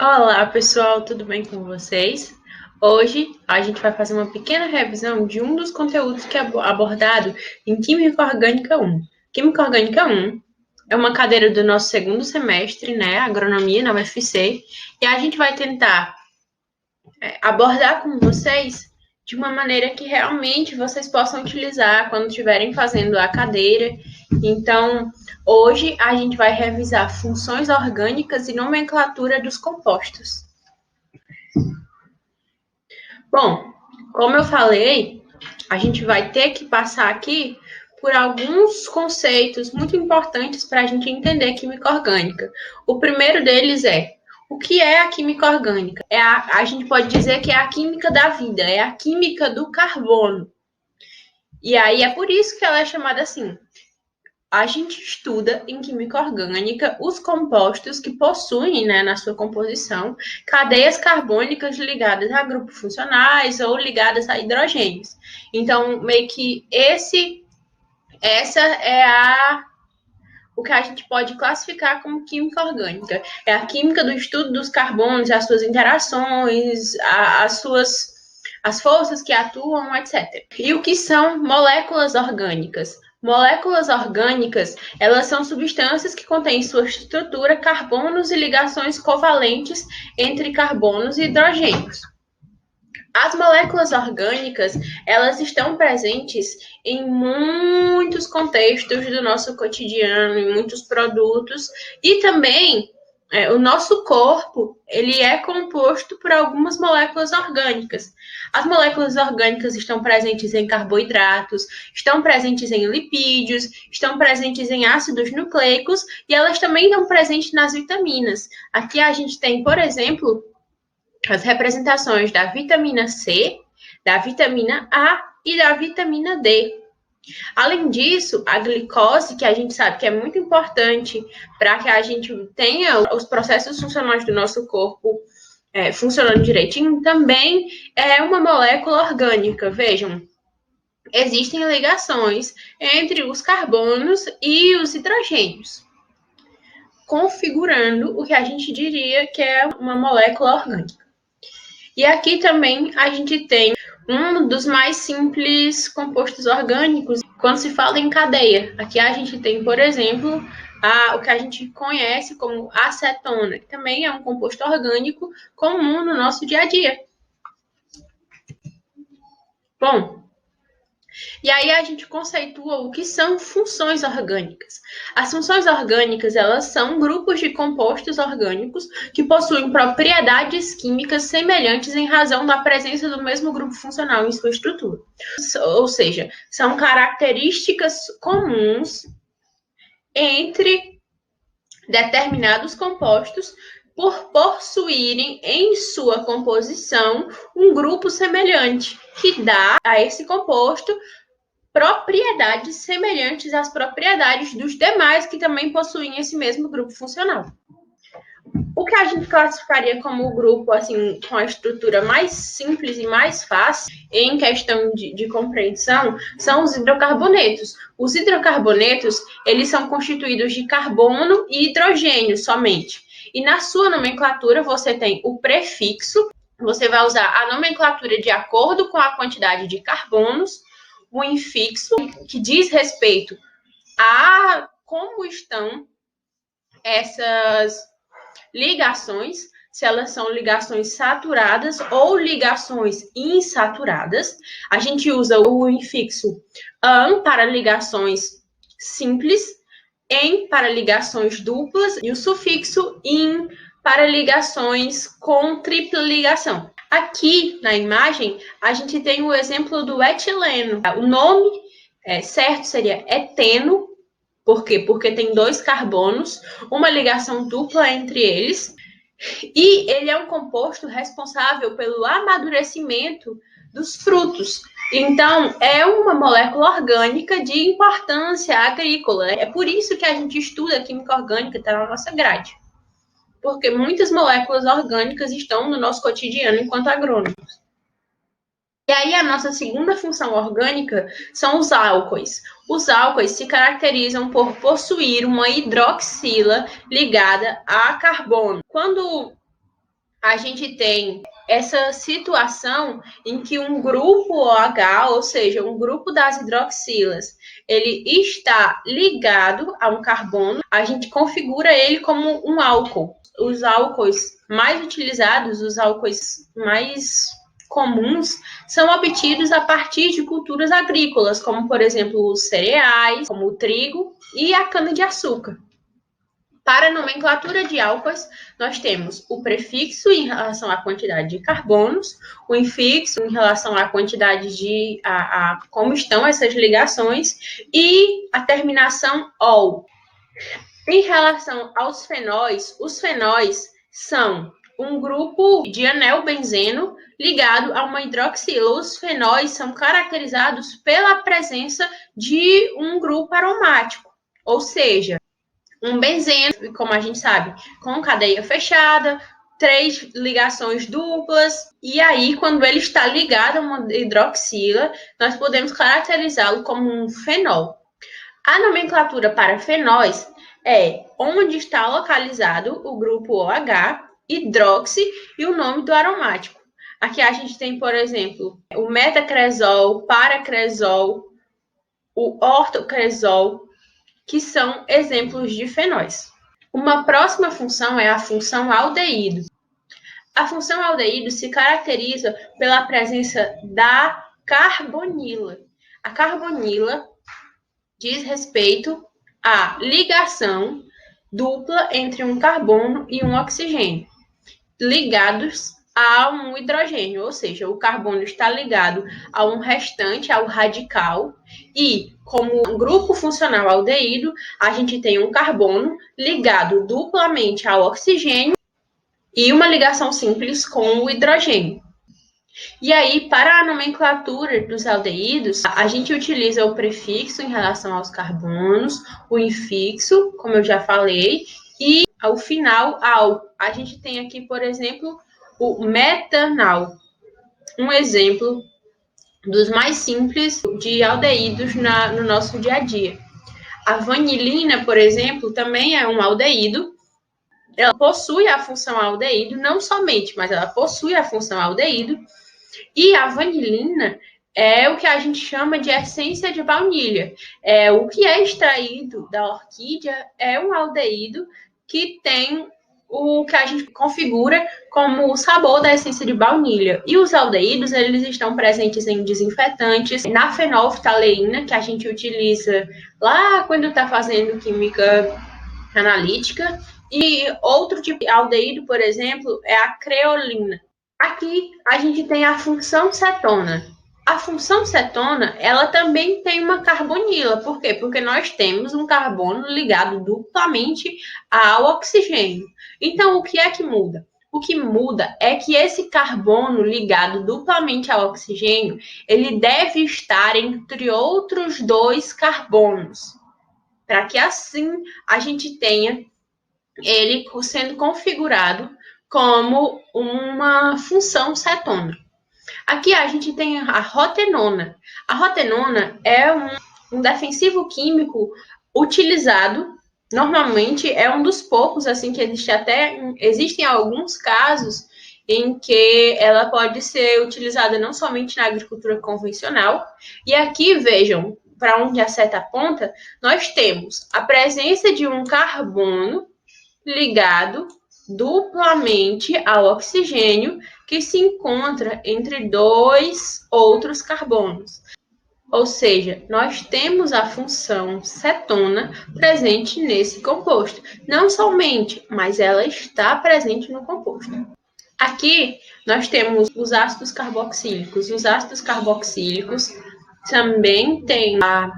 Olá, pessoal, tudo bem com vocês? Hoje a gente vai fazer uma pequena revisão de um dos conteúdos que é abordado em Química Orgânica 1. Química Orgânica 1 é uma cadeira do nosso segundo semestre, né, Agronomia na UFC, e a gente vai tentar abordar com vocês de uma maneira que realmente vocês possam utilizar quando estiverem fazendo a cadeira. Então, hoje a gente vai revisar funções orgânicas e nomenclatura dos compostos. Bom, como eu falei, a gente vai ter que passar aqui por alguns conceitos muito importantes para a gente entender a química orgânica. O primeiro deles é o que é a química orgânica? A gente pode dizer que é a química da vida, é a química do carbono. E aí é por isso que ela é chamada assim. A gente estuda em química orgânica os compostos que possuem, né, na sua composição, cadeias carbônicas ligadas a grupos funcionais ou ligadas a hidrogênios. Então, meio que essa é o que a gente pode classificar como química orgânica. É a química do estudo dos carbonos, as suas interações, as forças que atuam, etc. E o que são moléculas orgânicas? Moléculas orgânicas, elas são substâncias que contêm em sua estrutura carbonos e ligações covalentes entre carbonos e hidrogênios. As moléculas orgânicas, elas estão presentes em muitos contextos do nosso cotidiano, em muitos produtos, e também o nosso corpo, ele é composto por algumas moléculas orgânicas. As moléculas orgânicas estão presentes em carboidratos, estão presentes em lipídios, estão presentes em ácidos nucleicos, e elas também estão presentes nas vitaminas. Aqui a gente tem, por exemplo, as representações da vitamina C, da vitamina A e da vitamina D. Além disso, a glicose, que a gente sabe que é muito importante para que a gente tenha os processos funcionais do nosso corpo funcionando direitinho, também é uma molécula orgânica. Vejam, existem ligações entre os carbonos e os hidrogênios, configurando o que a gente diria que é uma molécula orgânica. E aqui também a gente tem um dos mais simples compostos orgânicos quando se fala em cadeia. Aqui a gente tem, por exemplo, o que a gente conhece como acetona, que também é um composto orgânico comum no nosso dia a dia. Bom, e aí a gente conceitua o que são funções orgânicas. As funções orgânicas, elas são grupos de compostos orgânicos que possuem propriedades químicas semelhantes em razão da presença do mesmo grupo funcional em sua estrutura. Ou seja, são características comuns entre determinados compostos por possuírem em sua composição um grupo semelhante, que dá a esse composto propriedades semelhantes às propriedades dos demais que também possuem esse mesmo grupo funcional. O que a gente classificaria como o grupo assim com a estrutura mais simples e mais fácil em questão de compreensão são os hidrocarbonetos. Os hidrocarbonetos, eles são constituídos de carbono e hidrogênio somente. E na sua nomenclatura você tem o prefixo, você vai usar a nomenclatura de acordo com a quantidade de carbonos, o infixo, que diz respeito a como estão essas ligações, se elas são ligações saturadas ou ligações insaturadas. A gente usa o infixo an para ligações simples, em para ligações duplas e o sufixo in para ligações com tripla ligação. Aqui na imagem, a gente tem o exemplo do etileno. O nome certo seria eteno. Por quê? Porque tem dois carbonos, uma ligação dupla entre eles, e ele é um composto responsável pelo amadurecimento dos frutos. Então, é uma molécula orgânica de importância agrícola. É por isso que a gente estuda a química orgânica, está na nossa grade. Porque muitas moléculas orgânicas estão no nosso cotidiano enquanto agrônomos. E aí, a nossa segunda função orgânica são os álcoois. Os álcoois se caracterizam por possuir uma hidroxila ligada a carbono. Quando a gente tem essa situação em que um grupo OH, ou seja, um grupo das hidroxilas, ele está ligado a um carbono, a gente configura ele como um álcool. Os álcoois mais utilizados, os álcoois mais comuns, são obtidos a partir de culturas agrícolas, como, por exemplo, os cereais, como o trigo e a cana-de-açúcar. Para a nomenclatura de álcoois, nós temos o prefixo em relação à quantidade de carbonos, o infixo em relação à quantidade de como estão essas ligações e a terminação -ol. Em relação aos fenóis, os fenóis são um grupo de anel benzeno ligado a uma hidroxila. Os fenóis são caracterizados pela presença de um grupo aromático, ou seja, um benzeno, como a gente sabe, com cadeia fechada, 3 ligações duplas, e aí, quando ele está ligado a uma hidroxila, nós podemos caracterizá-lo como um fenol. A nomenclatura para fenóis é onde está localizado o grupo OH, hidroxi e o nome do aromático. Aqui a gente tem, por exemplo, o metacresol, paracresol, o ortocresol, que são exemplos de fenóis. Uma próxima função é a função aldeído. A função aldeído se caracteriza pela presença da carbonila. A carbonila diz respeito à ligação dupla entre um carbono e um oxigênio, ligados a um hidrogênio, ou seja, o carbono está ligado a um restante, ao radical, e como um grupo funcional aldeído, a gente tem um carbono ligado duplamente ao oxigênio e uma ligação simples com o hidrogênio. E aí, para a nomenclatura dos aldeídos, a gente utiliza o prefixo em relação aos carbonos, o infixo, como eu já falei, e ao final, al. A gente tem aqui, por exemplo, o metanal, um exemplo dos mais simples de aldeídos no nosso dia a dia. A vanilina, por exemplo, também é um aldeído. Ela possui a função aldeído, não somente, mas ela possui a função aldeído. E a vanilina é o que a gente chama de essência de baunilha. O que é extraído da orquídea é um aldeído que tem o que a gente configura como o sabor da essência de baunilha. E os aldeídos, eles estão presentes em desinfetantes, na fenolftaleína, que a gente utiliza lá quando está fazendo química analítica. E outro tipo de aldeído, por exemplo, é a creolina. Aqui a gente tem a função cetona. A função cetona, ela também tem uma carbonila. Por quê? Porque nós temos um carbono ligado duplamente ao oxigênio. Então, o que é que muda? O que muda é que esse carbono ligado duplamente ao oxigênio, ele deve estar entre outros 2 carbonos, para que assim a gente tenha ele sendo configurado como uma função cetona. Aqui a gente tem a rotenona. A rotenona é um defensivo químico utilizado, normalmente é um dos poucos, assim, que existem alguns casos em que ela pode ser utilizada não somente na agricultura convencional. E aqui, vejam, para onde a seta aponta, nós temos a presença de um carbono ligado duplamente ao oxigênio que se encontra entre 2 outros carbonos. Ou seja, nós temos a função cetona presente nesse composto. Não somente, mas ela está presente no composto. Aqui nós temos os ácidos carboxílicos. Os ácidos carboxílicos também têm a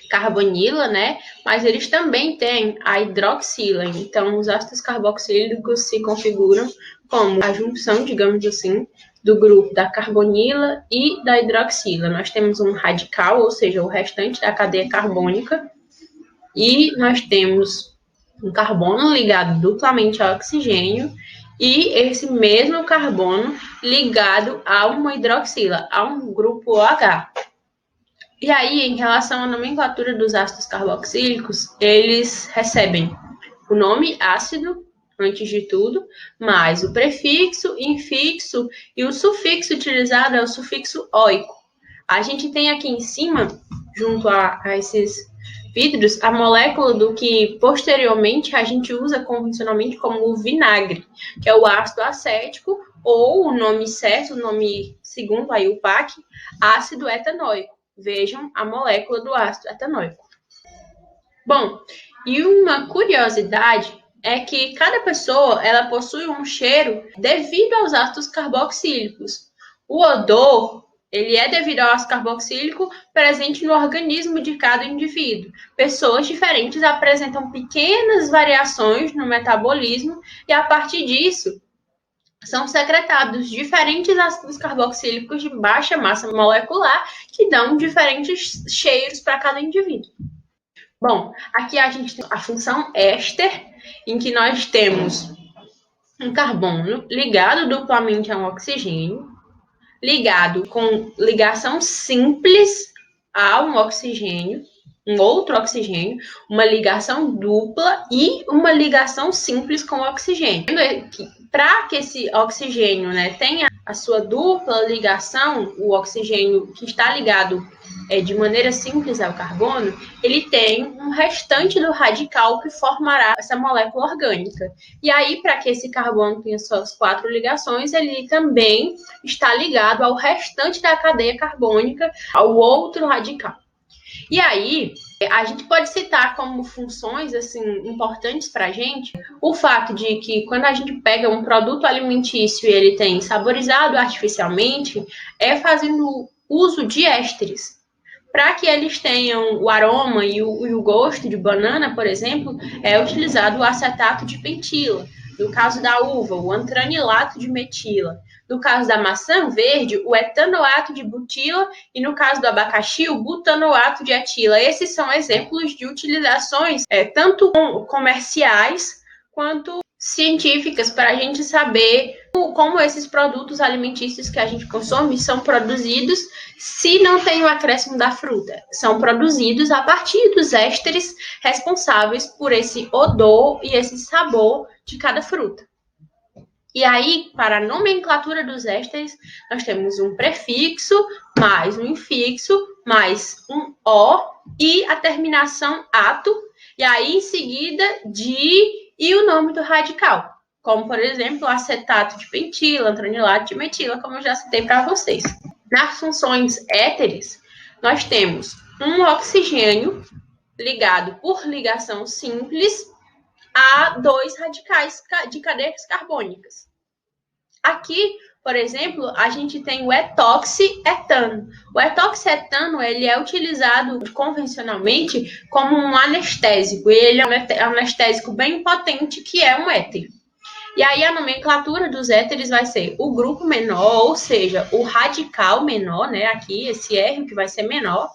carbonila, né? Mas eles também têm a hidroxila. Então, os ácidos carboxílicos se configuram como a junção, digamos assim, do grupo da carbonila e da hidroxila. Nós temos um radical, ou seja, o restante da cadeia carbônica, e nós temos um carbono ligado duplamente ao oxigênio e esse mesmo carbono ligado a uma hidroxila, a um grupo OH. E aí, em relação à nomenclatura dos ácidos carboxílicos, eles recebem o nome ácido, antes de tudo, mais o prefixo, infixo e o sufixo utilizado é o sufixo oico. A gente tem aqui em cima, junto a esses vidros, a molécula do que posteriormente a gente usa convencionalmente como o vinagre, que é o ácido acético, ou o nome certo, o nome segundo aí o PAC, ácido etanóico. Vejam a molécula do ácido etanóico. Bom, e uma curiosidade é que cada pessoa ela possui um cheiro devido aos ácidos carboxílicos. O odor, ele é devido ao ácido carboxílico presente no organismo de cada indivíduo. Pessoas diferentes apresentam pequenas variações no metabolismo e a partir disso são secretados diferentes ácidos carboxílicos de baixa massa molecular que dão diferentes cheiros para cada indivíduo. Bom, aqui a gente tem a função éster, em que nós temos um carbono ligado duplamente a um oxigênio, ligado com ligação simples a um oxigênio, um outro oxigênio, uma ligação dupla e uma ligação simples com o oxigênio. Para que esse oxigênio, tenha a sua dupla ligação, o oxigênio que está ligado de maneira simples ao carbono, ele tem um restante do radical que formará essa molécula orgânica. E aí, para que esse carbono tenha suas 4 ligações, ele também está ligado ao restante da cadeia carbônica, ao outro radical. E aí, a gente pode citar como funções assim importantes para a gente o fato de que quando a gente pega um produto alimentício e ele tem saborizado artificialmente, é fazendo uso de ésteres. Para que eles tenham o aroma e o gosto de banana, por exemplo, é utilizado o acetato de pentila. No caso da uva, o antranilato de metila. No caso da maçã verde, o etanoato de butila. E no caso do abacaxi, o butanoato de etila. Esses são exemplos de utilizações tanto comerciais quanto científicas para a gente saber como esses produtos alimentícios que a gente consome são produzidos se não tem o acréscimo da fruta. São produzidos a partir dos ésteres responsáveis por esse odor e esse sabor de cada fruta. E aí, para a nomenclatura dos ésteres, nós temos um prefixo, mais um infixo, mais um O e a terminação ato, e aí em seguida e o nome do radical, como, por exemplo, acetato de pentila, antranilato de metila, como eu já citei para vocês. Nas funções éteres, nós temos um oxigênio ligado por ligação simples a 2 radicais de cadeias carbônicas. Aqui, por exemplo, a gente tem o etoxietano. O etoxietano ele é utilizado convencionalmente como um anestésico. Ele é um anestésico bem potente, que é um éter. E aí a nomenclatura dos éteres vai ser o grupo menor, ou seja, o radical menor, aqui esse R que vai ser menor,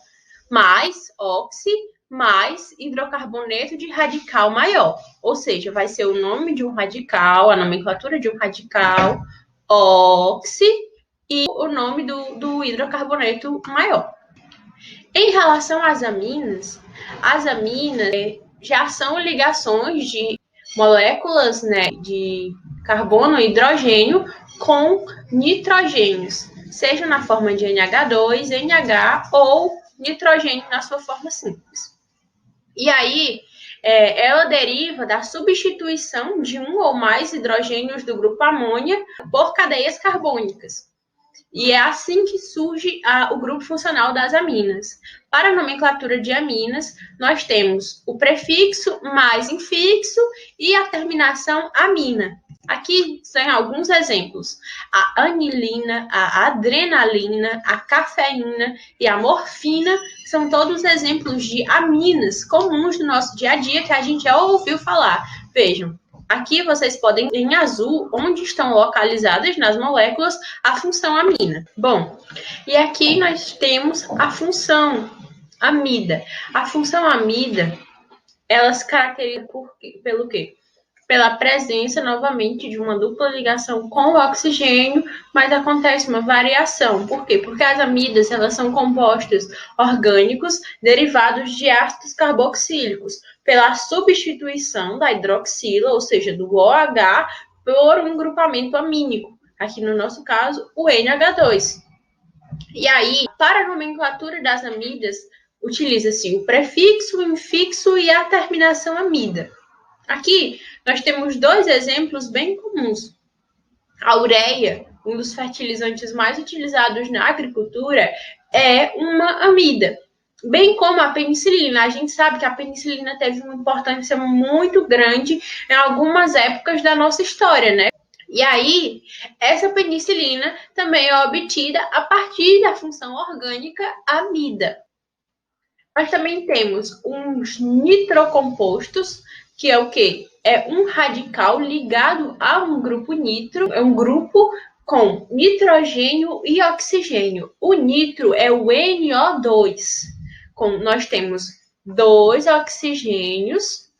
mais oxi, mais hidrocarboneto de radical maior. Ou seja, vai ser o nome de um radical, a nomenclatura de um radical, oxi, e o nome do hidrocarboneto maior. Em relação às aminas já são ligações de moléculas de carbono e hidrogênio com nitrogênios, seja na forma de NH2, NH ou nitrogênio na sua forma simples. E aí, ela deriva da substituição de um ou mais hidrogênios do grupo amônia por cadeias carbônicas. E é assim que surge o grupo funcional das aminas. Para a nomenclatura de aminas, nós temos o prefixo mais infixo e a terminação amina. Aqui são alguns exemplos. A anilina, a adrenalina, a cafeína e a morfina são todos exemplos de aminas comuns do nosso dia a dia que a gente já ouviu falar. Vejam, aqui vocês podem ver em azul onde estão localizadas nas moléculas a função amina. Bom, e aqui nós temos a função amida. A função amida, ela se caracteriza pelo quê? Pela presença, novamente, de uma dupla ligação com o oxigênio, mas acontece uma variação. Por quê? Porque as amidas, elas são compostos orgânicos derivados de ácidos carboxílicos. pela substituição da hidroxila, ou seja, do OH, por um grupamento amínico. Aqui no nosso caso, o NH2. E aí, para a nomenclatura das amidas, utiliza-se o prefixo, o infixo e a terminação amida. Aqui, nós temos dois exemplos bem comuns. A ureia, um dos fertilizantes mais utilizados na agricultura, é uma amida. Bem como a penicilina. A gente sabe que a penicilina teve uma importância muito grande em algumas épocas da nossa história, né? E aí, essa penicilina também é obtida a partir da função orgânica amida. Nós também temos uns nitrocompostos, que é o quê? É um radical ligado a um grupo nitro, é um grupo com nitrogênio e oxigênio. O nitro é o NO2. Nós temos 2 oxigênios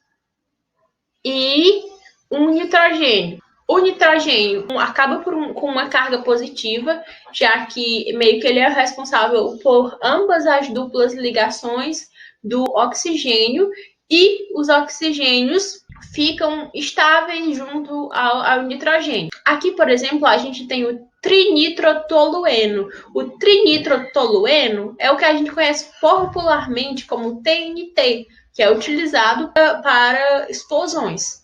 e um nitrogênio. O nitrogênio acaba com uma carga positiva, já que meio que ele é responsável por ambas as duplas ligações do oxigênio, e os oxigênios ficam estáveis junto ao nitrogênio. Aqui, por exemplo, a gente tem o trinitrotolueno. O trinitrotolueno é o que a gente conhece popularmente como TNT, que é utilizado para explosões.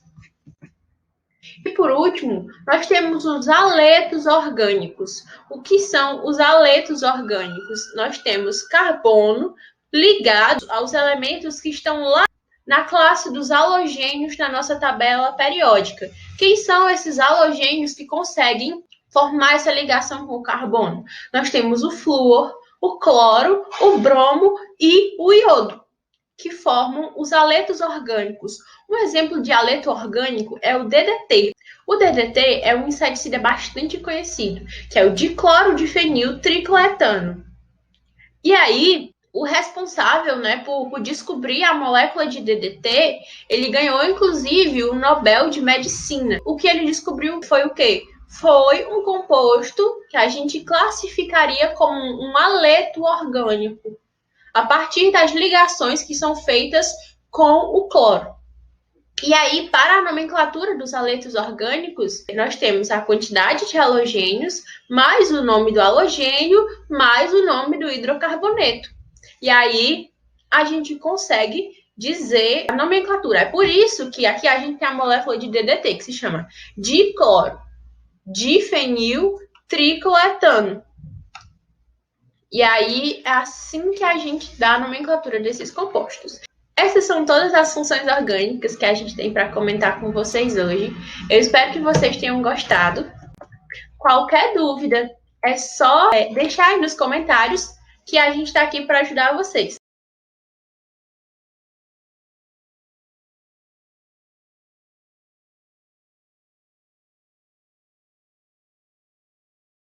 E por último, nós temos os aletos orgânicos. O que são os aletos orgânicos? Nós temos carbono ligado aos elementos que estão lá na classe dos halogênios na nossa tabela periódica. Quem são esses halogênios que conseguem formar essa ligação com o carbono? Nós temos o flúor, o cloro, o bromo e o iodo, que formam os aletos orgânicos. Um exemplo de aleto orgânico é o DDT. O DDT é um inseticida bastante conhecido, que é o diclorodifenil tricloetano. E aí, o responsável, por descobrir a molécula de DDT, ele ganhou, inclusive, o Nobel de Medicina. O que ele descobriu foi o quê? Foi um composto que a gente classificaria como um aleto orgânico, a partir das ligações que são feitas com o cloro. E aí, para a nomenclatura dos aletos orgânicos, nós temos a quantidade de halogênios, mais o nome do halogênio, mais o nome do hidrocarboneto. E aí, a gente consegue dizer a nomenclatura. É por isso que aqui a gente tem a molécula de DDT, que se chama dicloro, difenil, tricloetano. E aí, é assim que a gente dá a nomenclatura desses compostos. Essas são todas as funções orgânicas que a gente tem para comentar com vocês hoje. Eu espero que vocês tenham gostado. Qualquer dúvida, é só deixar aí nos comentários que a gente está aqui para ajudar vocês.